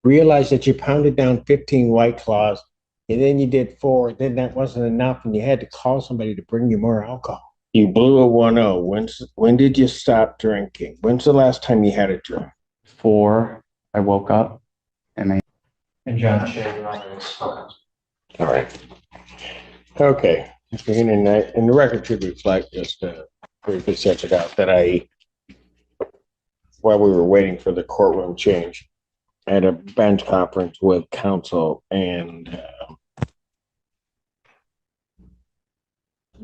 realized that you pounded down 15 White Claws, and then you did four, then that wasn't enough, and you had to call somebody to bring you more alcohol. You blew a 1-0. When did you stop drinking? When's the last time you had a drink? Four, I woke up and I And John Shea runs. All right. Okay. And the record should reflect just briefly set it out that while we were waiting for the courtroom change, I had a bench conference with counsel, and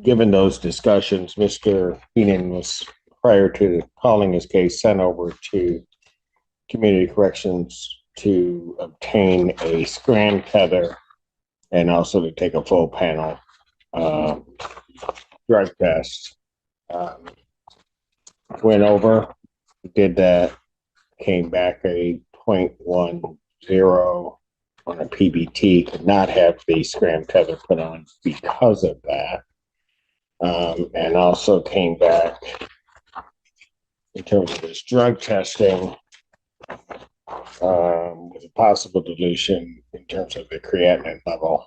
given those discussions, Mr. Heenan was, prior to calling his case, sent over to Community Corrections to obtain a scram tether and also to take a full panel drug test. Went over, did that, came back a 0.10 on a PBT, could not have the scram tether put on because of that. And also came back in terms of his drug testing with a possible dilution in terms of the creatinine level.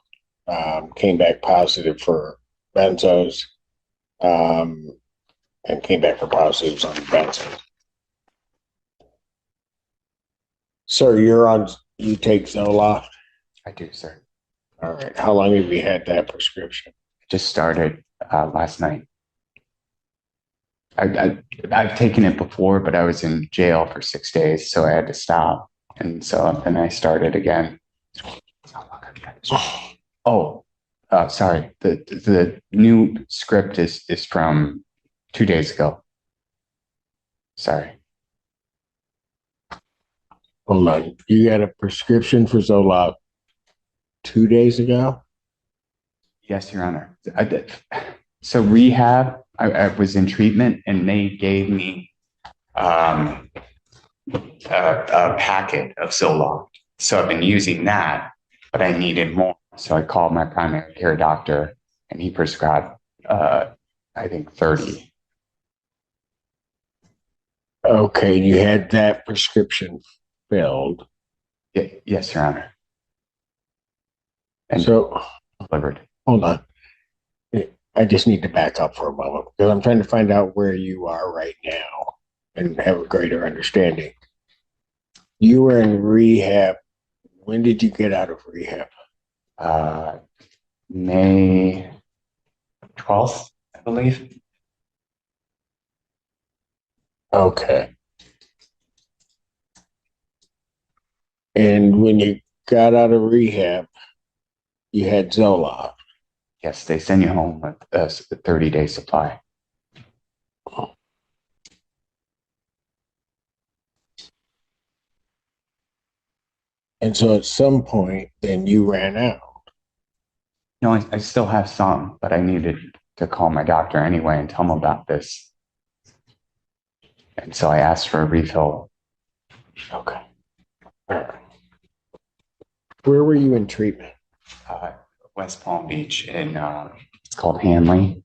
Came back positive for benzos, and came back for positives on benzos. Sir, you take Zoloft? do, sir. All right. How long have you had that prescription? Just started last night. I've taken it before, but I was in jail for 6 days, so I had to stop. And so then I started again. Oh, sorry. The new script is from 2 days ago. Sorry. Hold on. You got a prescription for Zoloft 2 days ago? Yes, Your Honor. I did. So rehab, I was in treatment, and they gave me a packet of Zoloft. So I've been using that, but I needed more. So I called my primary care doctor, and he prescribed, I think, 30. Okay, you had that prescription filled. Yes, Your Honor. And so, delivered. Hold on. I just need to back up for a moment because I'm trying to find out where you are right now and have a greater understanding. You were in rehab. When did you get out of rehab? May 12th, I believe. Okay. And when you got out of rehab, you had Zoloft. Yes, they send you home with a 30-day supply. And so at some point, then you ran out. No, I still have some, but I needed to call my doctor anyway and tell him about this. And so I asked for a refill. Okay. All right. Where were you in treatment? West Palm Beach, in it's called Hanley.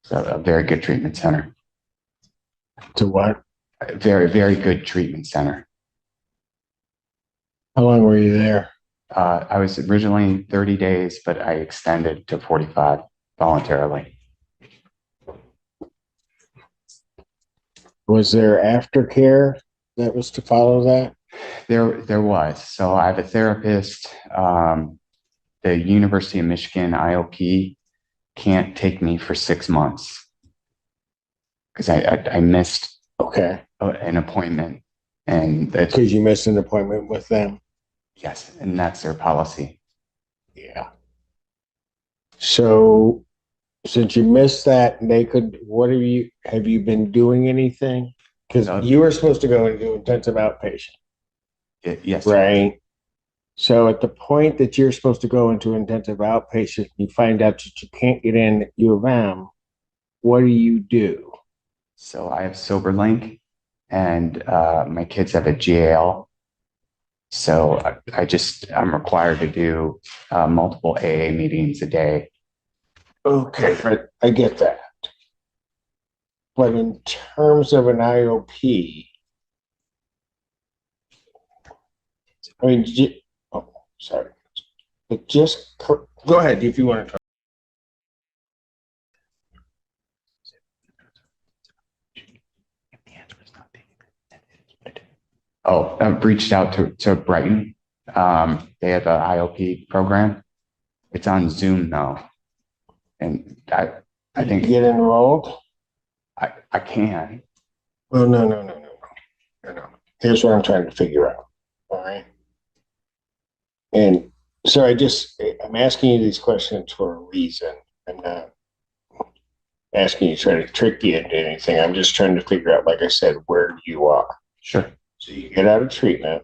It's a very good treatment center. To what? A very, very good treatment center. How long were you there? I was originally 30 days, but I extended to 45 voluntarily. Was there aftercare that was to follow that? There was. So I have a therapist. The University of Michigan IOP can't take me for 6 months because I missed an appointment, and because you missed an appointment with them. Yes, and that's their policy. Yeah. So since you missed that, they could. Have you been doing anything? Because you were supposed to go and do intensive outpatient. Yes. Right. So at the point that you're supposed to go into intensive outpatient, you find out that you can't get in at U of M. What do you do? So I have SoberLink, and my kids have a GAL. So I'm required to do multiple AA meetings a day. Okay, I get that. But in terms of an IOP, I mean, oh, sorry. But just go ahead if you want to talk. Oh, I've reached out to Brighton. They have an IOP program. It's on Zoom now. And I You think get enrolled. I can. Well, no. Here's what I'm trying to figure out. All right. And so I'm asking you these questions for a reason. I'm not asking you to try to trick you into anything. I'm just trying to figure out, like I said, where you are. Sure. So you get out of treatment.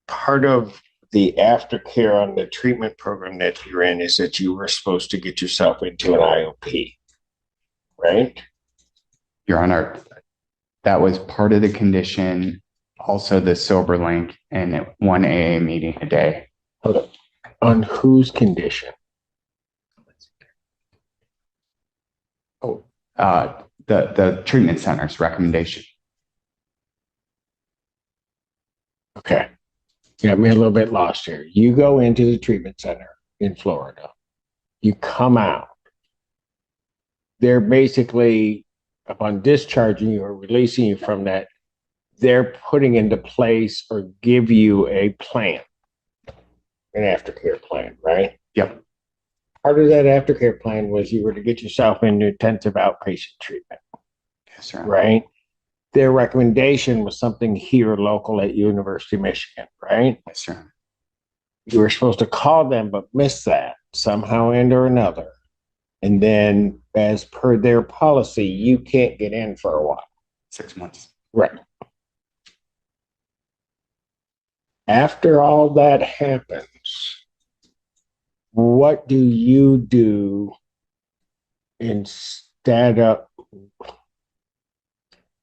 Part of the aftercare on the treatment program that you're in is that you were supposed to get yourself into an IOP, right? Your Honor, that was part of the condition. Also, the sober link and one AA meeting a day. Hold on. On whose condition? Oh, the treatment center's recommendation. Okay. You got me a little bit lost here. You go into the treatment center in Florida. You come out. They're basically, upon discharging you or releasing you from that, they're putting into place or give you a plan, an aftercare plan, right? Yep. Part of that aftercare plan was you were to get yourself into intensive outpatient treatment, Yes, sir. right? Their recommendation was something here local at University of Michigan, right? Yes, sir. You were supposed to call them, but missed that somehow and or another. And then, as per their policy, you can't get in for a while. 6 months. Right. After all that happens, what do you do instead of,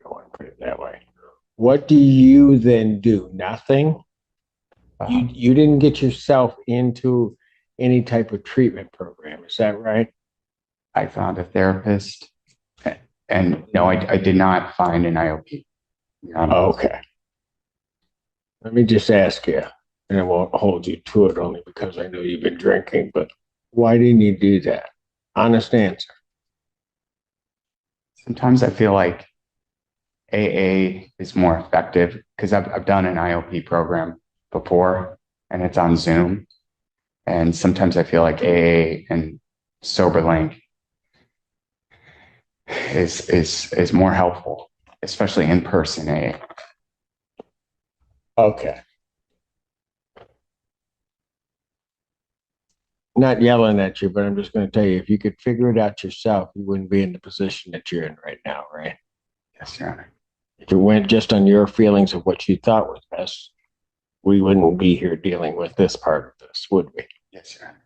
I want to put it that way. What do you then do? Nothing? You didn't get yourself into any type of treatment program. Is that right? I found a therapist, and no, I did not find an IOP. Okay. Let me just ask you, and I won't hold you to it only because I know you've been drinking, but why didn't you do that? Honest answer. Sometimes I feel like AA is more effective because I've done an IOP program before and it's on Zoom. And sometimes I feel like AA and SoberLink is more helpful, especially in person AA. Okay. Not yelling at you, but I'm just going to tell you, if you could figure it out yourself, you wouldn't be in the position that you're in right now, right? Yes, Your Honor. If it went just on your feelings of what you thought was best, we wouldn't be here dealing with this part of this, would we? Yes, Your Honor.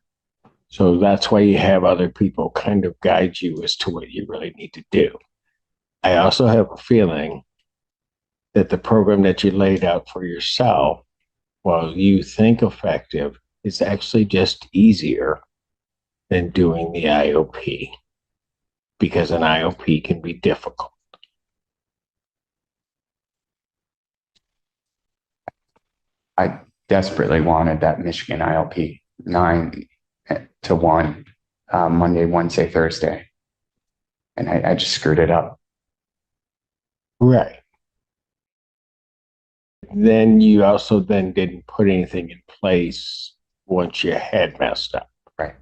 So that's why you have other people kind of guide you as to what you really need to do. I also have a feeling that the program that you laid out for yourself, while you think effective, is actually just easier than doing the IOP, because an IOP can be difficult. I desperately wanted that Michigan IOP 9 to 1, Monday, Wednesday, Thursday. And I just screwed it up. Right. Then you also then didn't put anything in place once you had messed up. Right.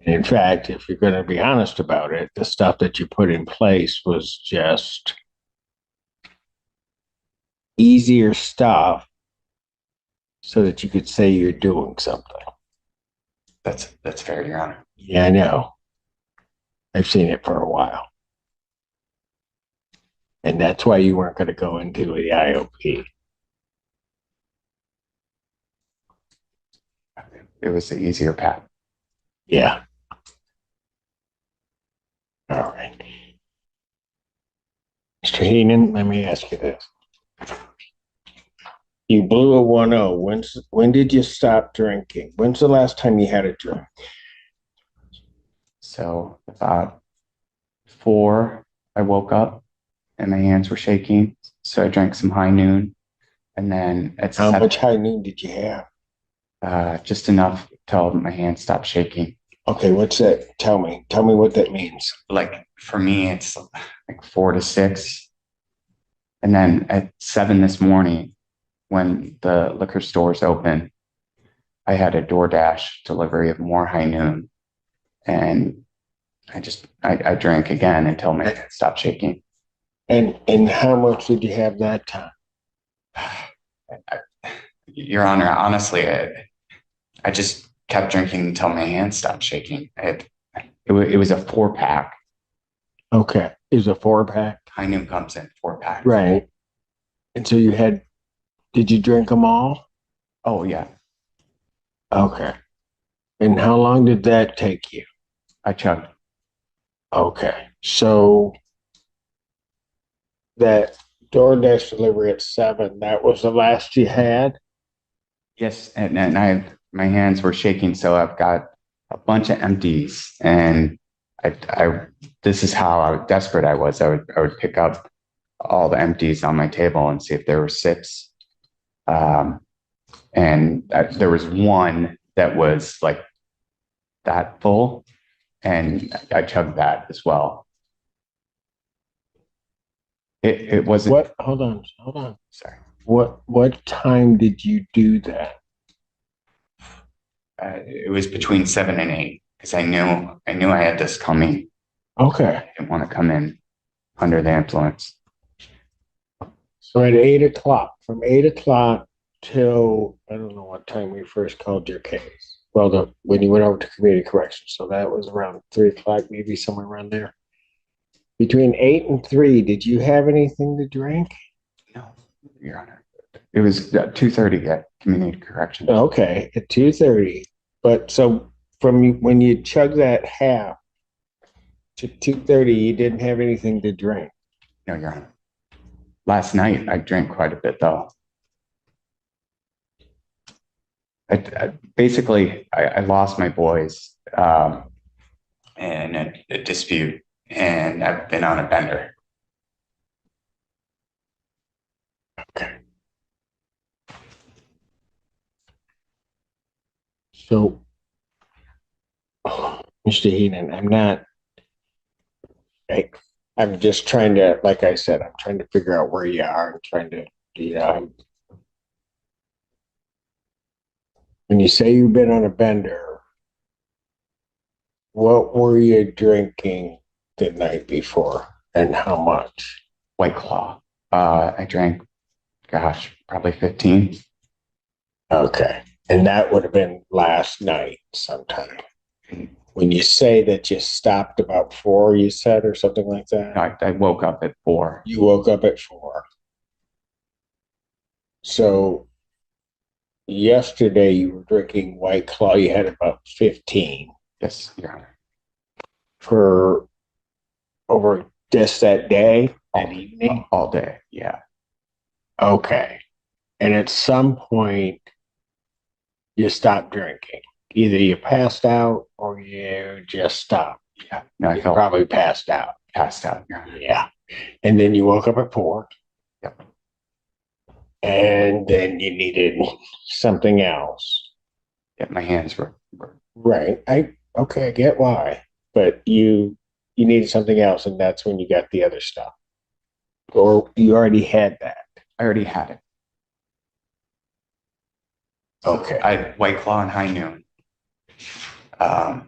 And in fact, if you're going to be honest about it, the stuff that you put in place was just easier stuff so that you could say you're doing something. That's fair, Your Honor. Yeah, I know. I've seen it for a while. And that's why you weren't going to go into the IOP. It was the easier path. Yeah. All right. Mr. Heenan, let me ask you this. You blew a 1-0. When did you stop drinking? When's the last time you had a drink? So about 4, I woke up and my hands were shaking. So I drank some high noon. And then at How much high noon did you have? just enough till my hand stopped shaking. Okay, what's that? Tell me what that means. Like for me, it's like 4 to 6. And then at 7 this morning, when the liquor stores open, I had a DoorDash delivery of more high noon. And I drank again until my hand stopped shaking. And how much did you have that time? Your Honor, honestly, I just kept drinking until my hand stopped shaking. It was a 4-pack. Okay, it was a 4-pack. High noon comes in 4-pack. Right. And so did you drink them all? Oh yeah, Okay. And how long did that take you? I chugged. Okay. So that DoorDash delivery at 7, that was the last you had? Yes, and my hands were shaking, so I've got a bunch of empties, and I this is how desperate I was. I would pick up all the empties on my table and see if there were sips. There was one that was like that full, and I chugged that as well. It wasn't. What? Hold on. Sorry. What time did you do that? It was between 7 and 8 because I knew I had this coming. Okay. I didn't want to come in under the influence. So at 8 o'clock, from 8 o'clock till I don't know what time we first called your case. Well, when you went over to community corrections, so that was around 3 o'clock, maybe somewhere around there. Between 8 and 3, did you have anything to drink? No, Your Honor. It was 2:30 at community corrections. Okay, at 2:30. But so from when you chugged that half to 2:30, you didn't have anything to drink. No, Your Honor. Last night I drank quite a bit though. I lost my boys in a dispute, and I've been on a bender. Okay. So, Mr. Heenan, I'm just trying to, like I said, I'm trying to figure out where you are. I'm trying to, when you say you've been on a bender, what were you drinking the night before and how much? White Claw. I drank, gosh, probably 15. Okay. And that would have been last night sometime. When you say that you stopped about 4, you said, or something like that? I woke up at 4. You woke up at 4. So yesterday you were drinking White Claw. You had about 15 Yes, Your Honor. for over just that day, that evening? All day, yeah. Okay. And at some point, you stopped drinking. Either you passed out or you just stopped. Yeah, no, I You felt probably passed out. passed out, Your Honor. Yeah. And then you woke up at 4. Yep. And then you needed something else. Yeah, my hands were Right. I get why. But you needed something else, and that's when you got the other stuff. Or you already had that. I already had it. Okay. I White Claw and High Noon. I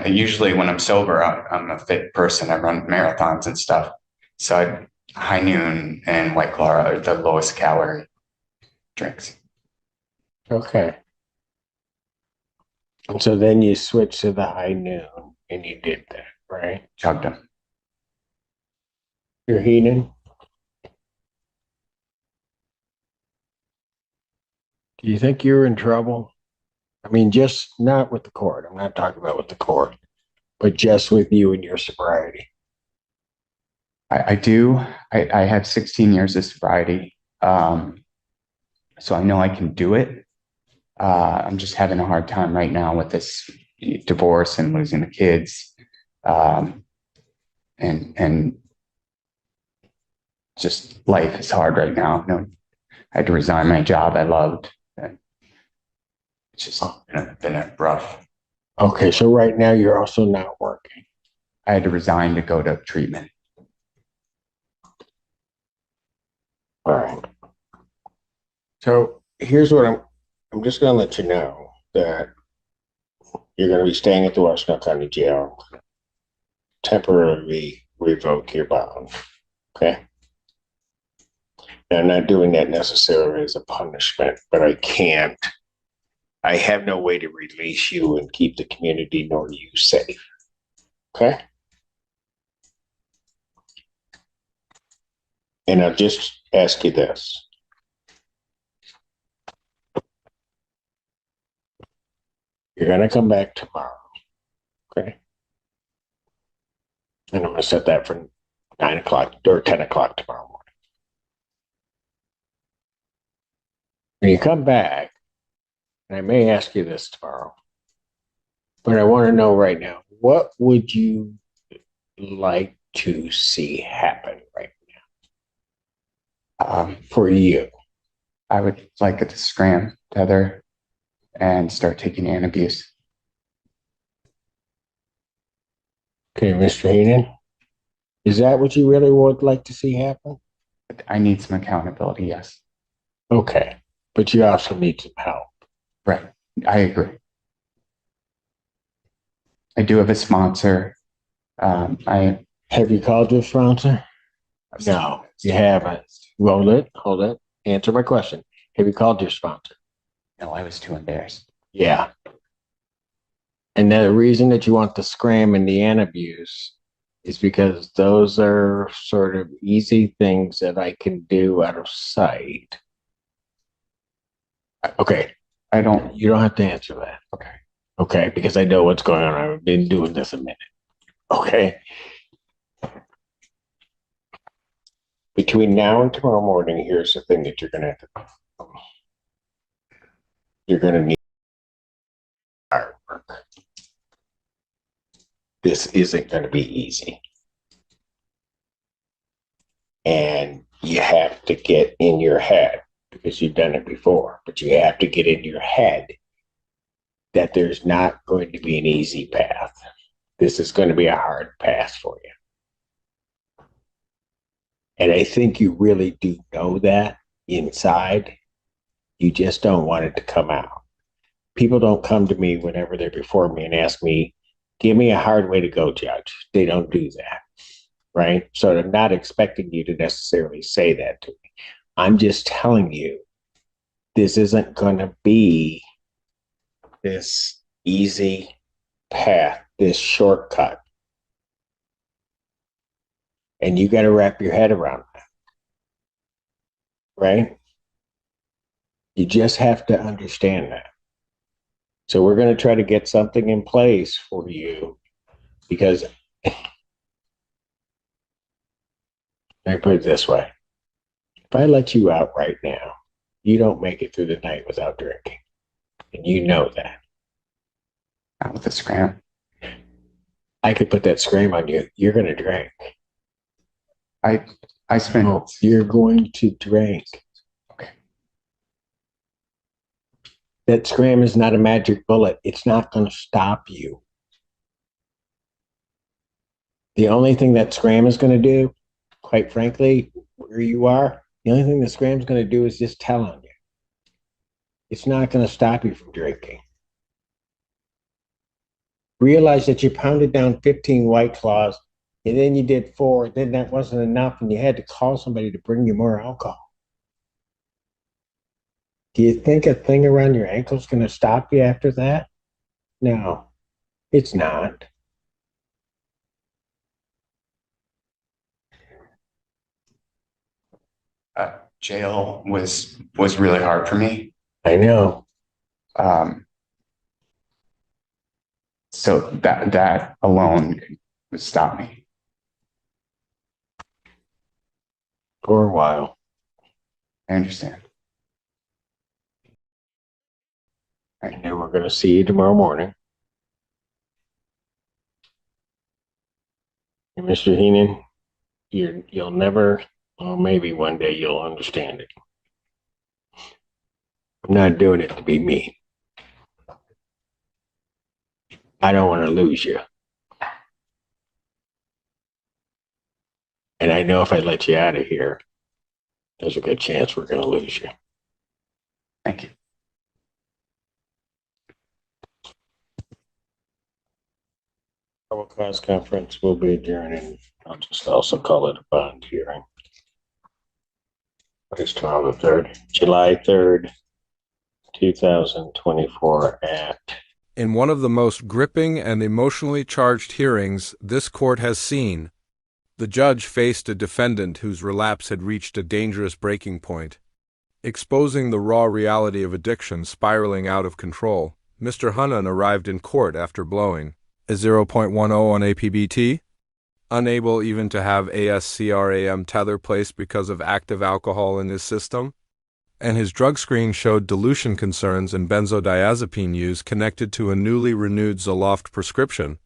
usually when I'm sober, I'm a fit person. I run marathons and stuff. So High Noon and White Claw are the lowest calorie drinks. Okay. And so then you switched to the High Noon and you did that, right? Chugged them. You're Heenan? Do you think you're in trouble? I mean, just not with the court. I'm not talking about with the court, but just with you and your sobriety. I do. I have 16 years of sobriety. So I know I can do it. I'm just having a hard time right now with this divorce and losing the kids. And just life is hard right now. No, I had to resign my job I loved. And it's just been rough. Okay, so right now you're also not working. I had to resign to go to treatment. All right. So here's what I'm just going to let you know that you're going to be staying at the Washington County Jail, temporarily revoke your bond. Okay. Now, I'm not doing that necessarily as a punishment, but I have no way to release you and keep the community nor you safe. Okay. And I'll just ask you this. You're going to come back tomorrow. Okay. And I'm going to set that for 9 o'clock or 10 o'clock tomorrow morning. When you come back, and I may ask you this tomorrow, but I want to know right now, what would you like to see happen right now for you? I would like it to scram, tether, and start taking antabuse. Okay, Mr. Heenan, is that what you really would like to see happen? I need some accountability, yes. Okay, but you also need some help. Right. I agree. I do have a sponsor. Have you called your sponsor? No, you haven't. Hold it. Answer my question. Have you called your sponsor? No, I was too embarrassed. Yeah. And the reason that you want the scram and the antabuse is because those are sort of easy things that I can do out of sight. Okay. You don't have to answer that. Okay. Okay, because I know what's going on. I've been doing this a minute. Okay. Between now and tomorrow morning, here's the thing that you're going to have to do. You're going to need artwork. This isn't going to be easy. And you have to get in your head, because you've done it before, but you have to get in your head that there's not going to be an easy path. This is going to be a hard path for you. And I think you really do know that inside. You just don't want it to come out. People don't come to me whenever they're before me and ask me, give me a hard way to go, Judge. They don't do that, right? So I'm not expecting you to necessarily say that to me. I'm just telling you, this isn't going to be this easy path, this shortcut. And you got to wrap your head around that, right? You just have to understand that. So we're going to try to get something in place for you, because I put it this way. If I let you out right now, you don't make it through the night without drinking. And you know that. Not with the scram. I could put that scream on you. You're going to drink. I spent. Oh, you're going to drink. Okay. That scram is not a magic bullet. It's not going to stop you. The only thing that scram is going to do, quite frankly, where you are, the only thing the scram is going to do is just tell on you. It's not going to stop you from drinking. Realize that you pounded down 15 White Claws, and then you did 4, then that wasn't enough, and you had to call somebody to bring you more alcohol. Do you think a thing around your ankle is going to stop you after that? No, it's not. Jail was really hard for me. I know. So that alone would stop me. For a while. I understand. And then we're going to see you tomorrow morning. And Mr. Heenan, you'll never Well, maybe one day you'll understand it. I'm not doing it to be me. I don't want to lose you. And I know if I let you out of here, there's a good chance we're going to lose you. Thank you. Probable cause conference will be adjourning. I'll just also call it a bond hearing. It's tomorrow the 3rd, July 3rd, 2024 at. In one of the most gripping and emotionally charged hearings this court has seen, the judge faced a defendant whose relapse had reached a dangerous breaking point. Exposing the raw reality of addiction spiraling out of control, Mr. Hunnan arrived in court after blowing a 0.10 on APBT, unable even to have ASCRAM tether placed because of active alcohol in his system, and his drug screen showed dilution concerns and benzodiazepine use connected to a newly renewed Zoloft prescription.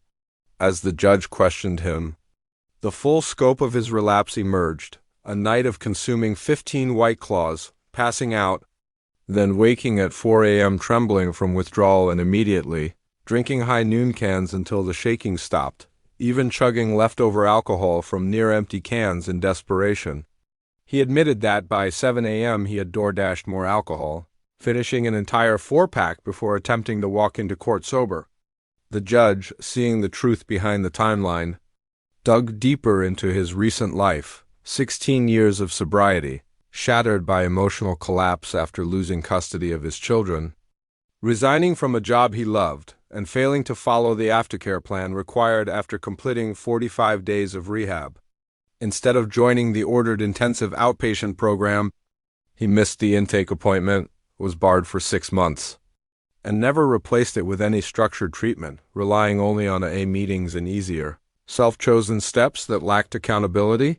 As the judge questioned him, the full scope of his relapse emerged, a night of consuming 15 White Claws, passing out, then waking at 4 a.m. trembling from withdrawal and immediately drinking high noon cans until the shaking stopped, even chugging leftover alcohol from near-empty cans in desperation. He admitted that by 7 a.m. he had door-dashed more alcohol, finishing an entire 4-pack before attempting to walk into court sober. The judge, seeing the truth behind the timeline, dug deeper into his recent life, 16 years of sobriety, shattered by emotional collapse after losing custody of his children, resigning from a job he loved, and failing to follow the aftercare plan required after completing 45 days of rehab. Instead of joining the ordered intensive outpatient program, he missed the intake appointment, was barred for 6 months, and never replaced it with any structured treatment, relying only on AA meetings and easier, self-chosen steps that lacked accountability.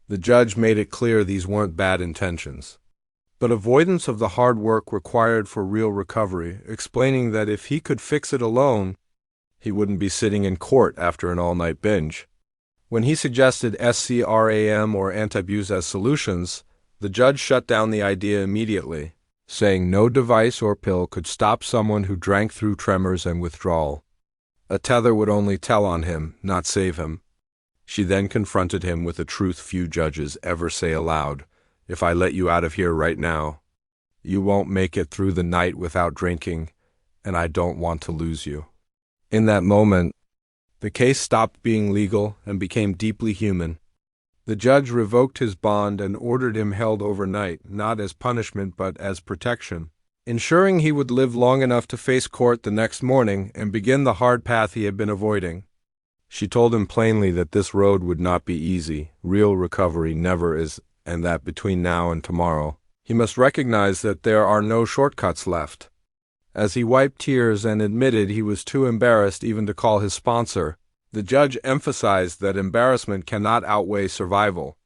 The judge made it clear these weren't bad intentions, but avoidance of the hard work required for real recovery, explaining that if he could fix it alone, he wouldn't be sitting in court after an all-night binge. When he suggested SCRAM or anti-abuse as solutions, the judge shut down the idea immediately, saying no device or pill could stop someone who drank through tremors and withdrawal. A tether would only tell on him, not save him. She then confronted him with a truth few judges ever say aloud. If I let you out of here right now, you won't make it through the night without drinking, and I don't want to lose you. In that moment, the case stopped being legal and became deeply human. The judge revoked his bond and ordered him held overnight, not as punishment but as protection, ensuring he would live long enough to face court the next morning and begin the hard path he had been avoiding. She told him plainly that this road would not be easy, real recovery never is, and that between now and tomorrow, he must recognize that there are no shortcuts left. As he wiped tears and admitted he was too embarrassed even to call his sponsor, the judge emphasized that embarrassment cannot outweigh survival.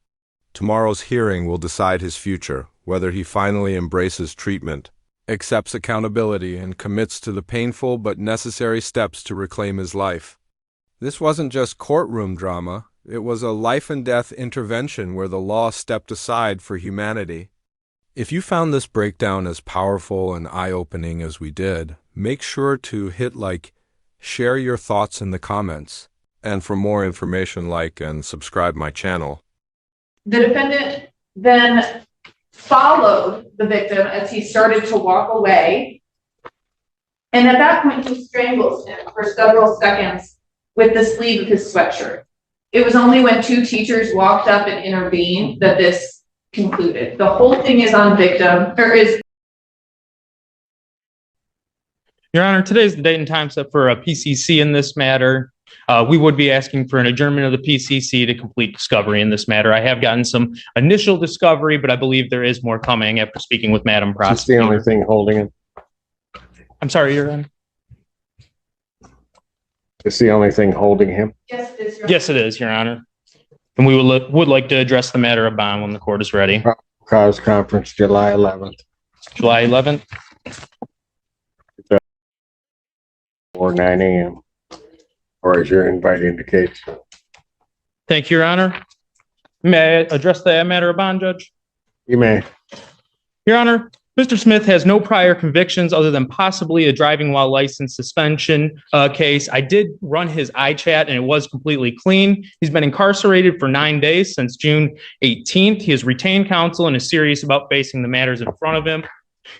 Tomorrow's hearing will decide his future, whether he finally embraces treatment, accepts accountability, and commits to the painful but necessary steps to reclaim his life. This wasn't just courtroom drama. It was a life-and-death intervention where the law stepped aside for humanity. If you found this breakdown as powerful and eye-opening as we did, make sure to hit like, share your thoughts in the comments, and for more information, like and subscribe my channel. The defendant then followed the victim as he started to walk away, and at that point he strangles him for several seconds with the sleeve of his sweatshirt. It was only when 2 teachers walked up and intervened that this concluded. The whole thing is on victim, or is. Your Honor, today is the date and time set for a PCC in this matter. We would be asking for an adjournment of the PCC to complete discovery in this matter. I have gotten some initial discovery, but I believe there is more coming after speaking with Madam Prosecutor. Is this the only thing holding him? I'm sorry, Your Honor. It's the only thing holding him? Yes, it is. Yes, it is, Your Honor. And we would like to address the matter of bond when the court is ready. Cause conference, July 11th. July 11th. Or 9 a.m. Or as your invite indicates. Thank you, Your Honor. May I address the matter of bond, Judge? You may. Your Honor, Mr. Smith has no prior convictions other than possibly a driving while license suspension case. I did run his iChat and it was completely clean. He's been incarcerated for 9 days since June 18th. He has retained counsel and is serious about facing the matters in front of him.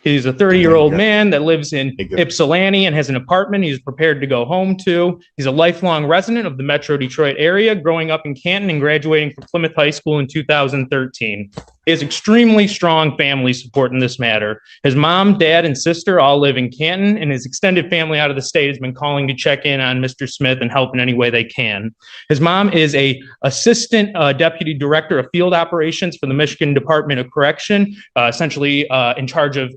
He's a 30-year-old man that lives in Ypsilanti and has an apartment he's prepared to go home to. He's a lifelong resident of the Metro Detroit area, growing up in Canton and graduating from Plymouth High School in 2013. He has extremely strong family support in this matter. His mom, dad, and sister all live in Canton, and his extended family out of the state has been calling to check in on Mr. Smith and help in any way they can. His mom is a assistant deputy director of field operations for the Michigan Department of Correction, essentially in charge of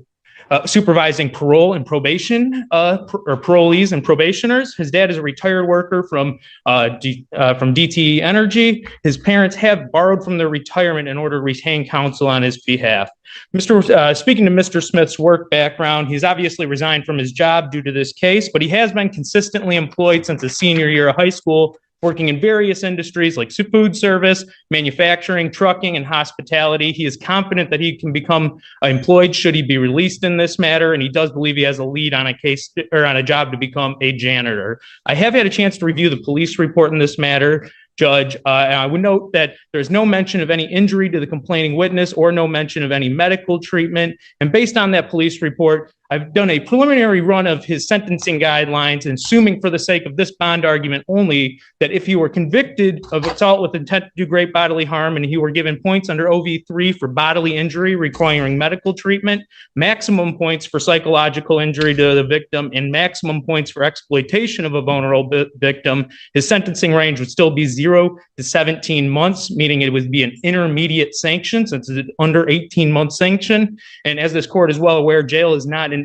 supervising parole and probation, or parolees and probationers. His dad is a retired worker from DTE Energy. His parents have borrowed from their retirement in order to retain counsel on his behalf. Speaking to Mr. Smith's work background, he's obviously resigned from his job due to this case, but he has been consistently employed since his senior year of high school, working in various industries like food service, manufacturing, trucking, and hospitality. He is confident that he can become employed should he be released in this matter, and he does believe he has a lead on a case or on a job to become a janitor. I have had a chance to review the police report in this matter, Judge. And I would note that there's no mention of any injury to the complaining witness or no mention of any medical treatment. And based on that police report, I've done a preliminary run of his sentencing guidelines, and assuming for the sake of this bond argument only, that if he were convicted of assault with intent to do great bodily harm and he were given points under OV3 for bodily injury requiring medical treatment, maximum points for psychological injury to the victim, and maximum points for exploitation of a vulnerable victim, his sentencing range would still be 0 to 17 months, meaning it would be an intermediate sanction since it's an under 18-month sanction. And as this court is well aware, jail is not an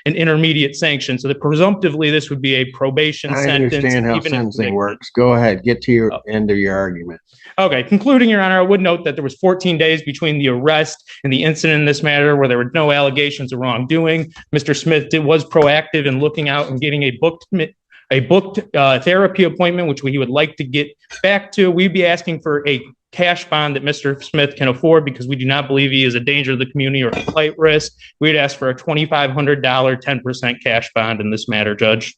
intermediate sanction. So that presumptively this would be a probation sentence. I understand how sentencing works. Go ahead, get to your end of your argument. Okay, concluding, Your Honor, I would note that there was 14 days between the arrest and the incident in this matter where there were no allegations of wrongdoing. Mr. Smith was proactive in looking out and getting a booked therapy appointment, which he would like to get back to. We'd be asking for a cash bond that Mr. Smith can afford because we do not believe he is a danger to the community or a flight risk. We'd ask for a $2,500 10% cash bond in this matter, Judge.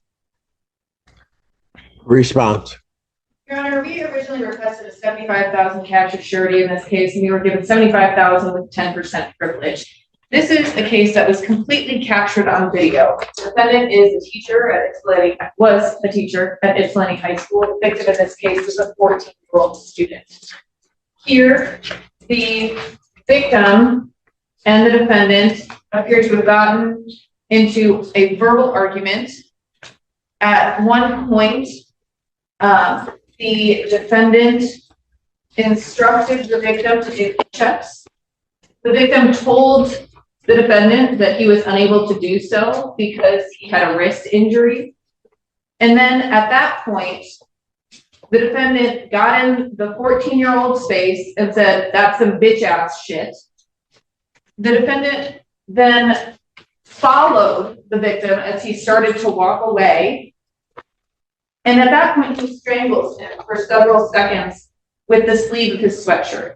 Response. Your Honor, we originally requested a $75,000 cash as surety in this case, and we were given $75,000 with 10% privilege. This is a case that was completely captured on video. The defendant is a teacher at Ypsilanti, was a teacher at Ypsilanti High School. The victim in this case was a 14-year-old student. Here, the victim and the defendant appear to have gotten into a verbal argument. At one point, the defendant instructed the victim to do push-ups. The victim told the defendant that he was unable to do so because he had a wrist injury. And then at that point, the defendant got in the 14-year-old space and said, "That's some bitch ass shit." The defendant then followed the victim as he started to walk away. And at that point, he strangles him for several seconds with the sleeve of his sweatshirt.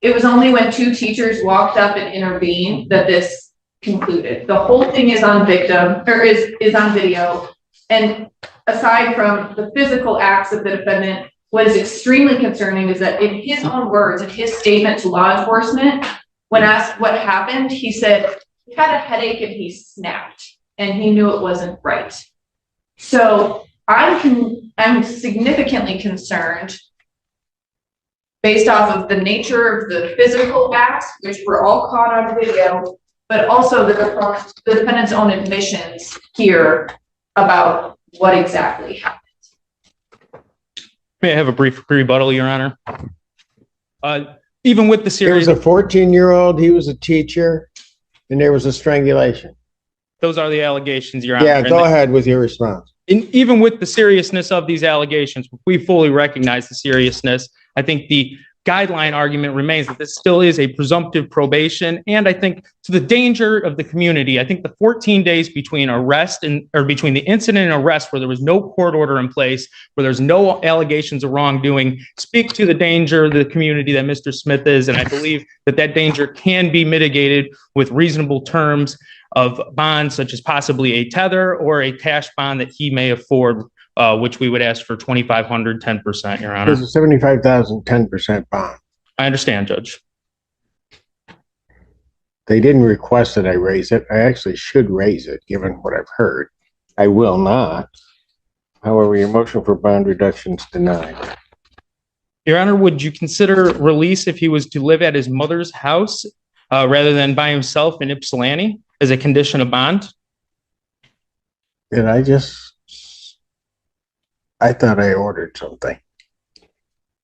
It was only when two teachers walked up and intervened that this concluded. The whole thing is on is on video. And aside from the physical acts of the defendant, what is extremely concerning is that in his own words, in his statement to law enforcement, when asked what happened, he said he had a headache and he snapped and he knew it wasn't right. So I'm significantly concerned based off of the nature of the physical acts, which were all caught on video, but also the defendant's own admissions here about what exactly happened. May I have a brief rebuttal, Your Honor? Even with the series, There was a 14-year-old, he was a teacher, and there was a strangulation. those are the allegations, Your Honor. Yeah, go ahead with your response. And even with the seriousness of these allegations, we fully recognize the seriousness. I think the guideline argument remains that this still is a presumptive probation. And I think to the danger of the community, I think the 14 days between between the incident and arrest, where there was no court order in place, where there's no allegations of wrongdoing, speak to the danger of the community that Mr. Smith is. And I believe that that danger can be mitigated with reasonable terms of bonds, such as possibly a tether or a cash bond that he may afford, which we would ask for 2,500, 10%, Your Honor. There's a 75,000, 10% bond. I understand, Judge. They didn't request that I raise it. I actually should raise it, given what I've heard. I will not. However, your motion for bond reduction is denied. Your Honor, would you consider release if he was to live at his mother's house rather than by himself in Ypsilanti as a condition of bond? Did I thought I ordered something.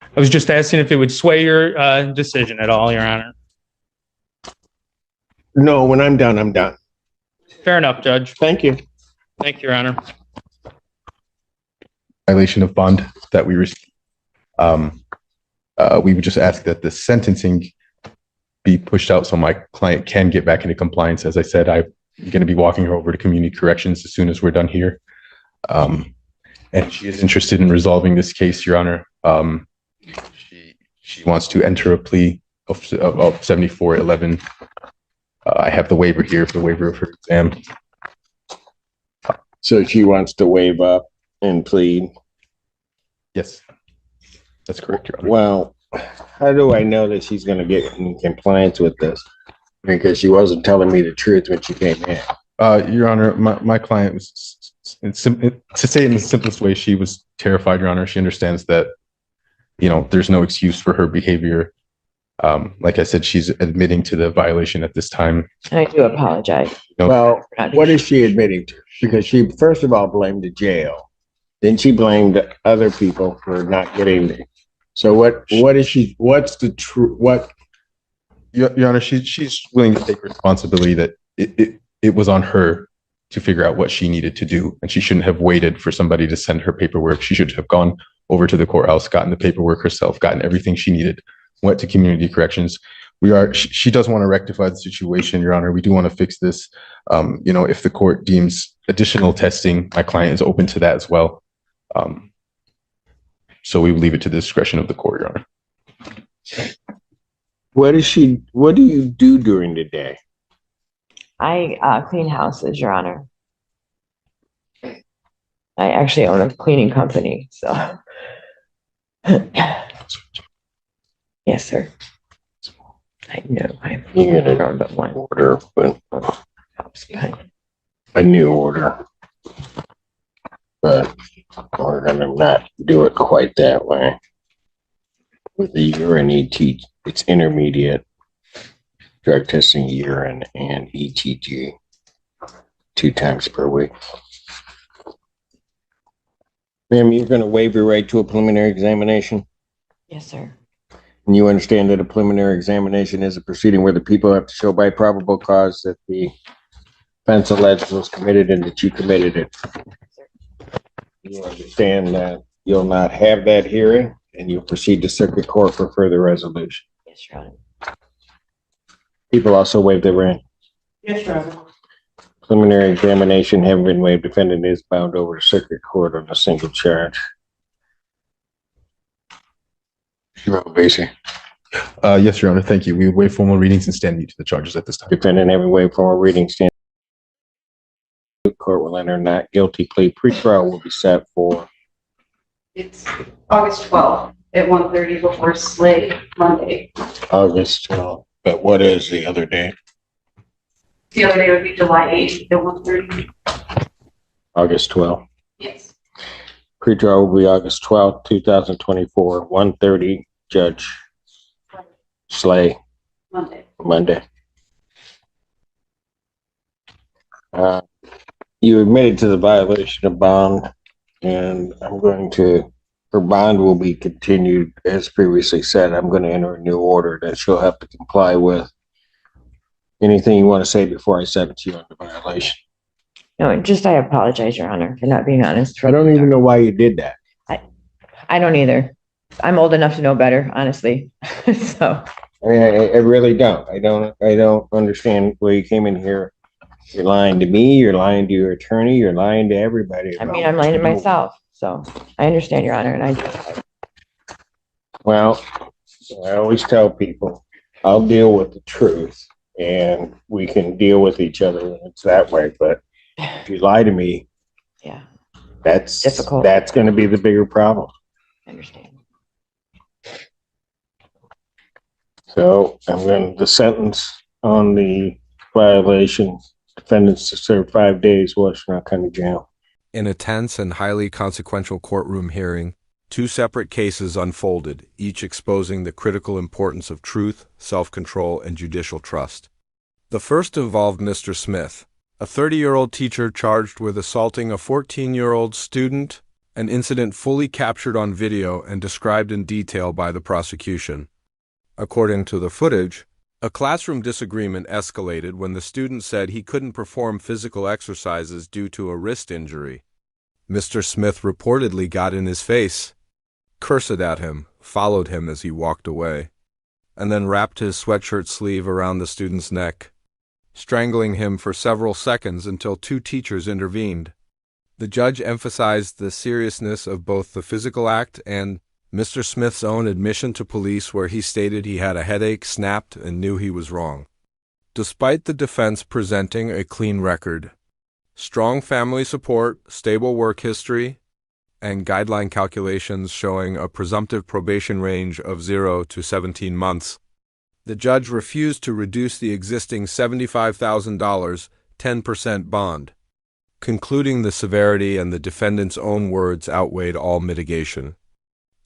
I was just asking if it would sway your decision at all, Your Honor. No, when I'm done, I'm done. Fair enough, Judge. Thank you. Thank you, Your Honor. Violation of bond that we received. We would just ask that the sentencing be pushed out so my client can get back into compliance. As I said, I'm going to be walking her over to community corrections as soon as we're done here. And she is interested in resolving this case, Your Honor. She wants to enter a plea of 7411. I have the waiver here, the waiver of her exam. So she wants to waive up and plead. Yes, that's correct, Your Honor. Well, how do I know that she's going to get in compliance with this? Because she wasn't telling me the truth when she came in. Your Honor, my client was, to say it in the simplest way, she was terrified, Your Honor. She understands that, there's no excuse for her behavior. Like I said, she's admitting to the violation at this time. I do apologize. Well, what is she admitting to? Because she, first of all, blamed the jail. Then she blamed other people for not getting there. So what's the true, Your Honor, she's willing to take responsibility that it was on her to figure out what she needed to do. And she shouldn't have waited for somebody to send her paperwork. She should have gone over to the courthouse, gotten the paperwork herself, gotten everything she needed, went to community corrections. She does want to rectify the situation, Your Honor. We do want to fix this. If the court deems additional testing, my client is open to that as well. So we leave it to the discretion of the court, Your Honor. what do you do during the day? I clean houses, Your Honor. I actually own a cleaning company, so. Yes, sir. I know. You're gonna grown but one. order, but Helps, but a new order. But we're gonna not do it quite that way. With the urine ET, it's intermediate drug testing urine and ETG 2 times per week. Ma'am, you're gonna waive your right to a preliminary examination? Yes, sir. And you understand that a preliminary examination is a proceeding where the people have to show by probable cause that the offense alleged was committed and that you committed it. You understand that you'll not have that hearing and you'll proceed to circuit court for further resolution. Yes, Your Honor. People also waive their right. Yes, Your Honor. Preliminary examination having been waived, defendant is bound over to circuit court on a single charge. Yes, Your Honor. Thank you. We waive formal readings and stand mute to the charges at this time. Defendant having waived formal reading, stand. Court will enter not guilty plea. Pretrial will be set for It's August 12th at 1:30 before Slade, Monday. August 12th. But what is the other day? The other day would be July 8th at 1:30. August 12th. Yes. Pretrial will be August 12th, 2024, 1:30. Judge Slay, Monday. Monday. You admitted to the violation of bond, and her bond will be continued as previously said. I'm going to enter a new order that she'll have to comply with. Anything you want to say before I sentence you on the violation? No, just I apologize, Your Honor, for not being honest. I don't even know why you did that. I don't either. I'm old enough to know better, honestly. So, I mean, I really don't. I don't understand why you came in here. You're lying to me, you're lying to your attorney, you're lying to everybody. I mean, I'm lying to myself. So I understand, Your Honor, and I, Well, I always tell people, I'll deal with the truth and we can deal with each other when it's that way. But if you lie to me, yeah, that's Difficult. That's going to be the bigger problem. I understand. So the sentence on the violation, defendants to serve 5 days, Washington County Jail. In a tense and highly consequential courtroom hearing, two separate cases unfolded, each exposing the critical importance of truth, self-control, and judicial trust. The first involved Mr. Smith, a 30-year-old teacher charged with assaulting a 14-year-old student, an incident fully captured on video and described in detail by the prosecution. According to the footage, a classroom disagreement escalated when the student said he couldn't perform physical exercises due to a wrist injury. Mr. Smith reportedly got in his face, cursed at him, followed him as he walked away, and then wrapped his sweatshirt sleeve around the student's neck, strangling him for several seconds until two teachers intervened. The judge emphasized the seriousness of both the physical act and Mr. Smith's own admission to police, where he stated he had a headache, snapped, and knew he was wrong. Despite the defense presenting a clean record, strong family support, stable work history, and guideline calculations showing a presumptive probation range of 0 to 17 months, the judge refused to reduce the existing $75,000 10% bond, concluding the severity and the defendant's own words outweighed all mitigation.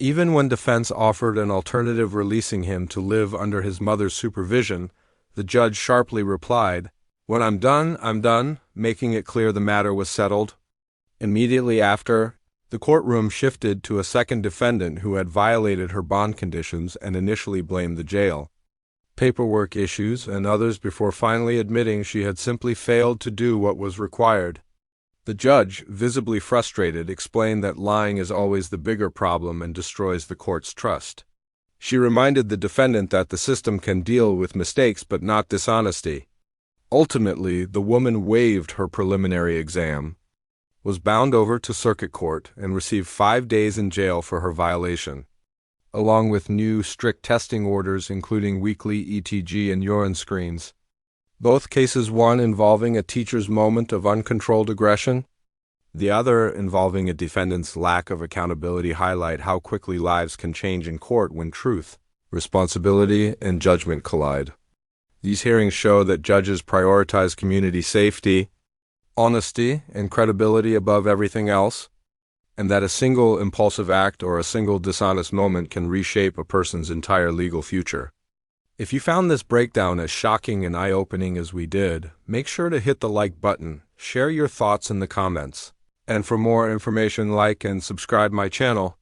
Even when defense offered an alternative releasing him to live under his mother's supervision, the judge sharply replied, "When I'm done," making it clear the matter was settled. Immediately after, the courtroom shifted to a second defendant who had violated her bond conditions and initially blamed the jail, paperwork issues, and others before finally admitting she had simply failed to do what was required. The judge, visibly frustrated, explained that lying is always the bigger problem and destroys the court's trust. She reminded the defendant that the system can deal with mistakes but not dishonesty. Ultimately, the woman waived her preliminary exam, was bound over to circuit court, and received 5 days in jail for her violation, along with new strict testing orders including weekly ETG and urine screens. Both cases, one involving a teacher's moment of uncontrolled aggression, the other involving a defendant's lack of accountability, highlight how quickly lives can change in court when truth, responsibility, and judgment collide. These hearings show that judges prioritize community safety, honesty, and credibility above everything else, and that a single impulsive act or a single dishonest moment can reshape a person's entire legal future. If you found this breakdown as shocking and eye-opening as we did, make sure to hit the like button, share your thoughts in the comments, and for more information, like and subscribe my channel.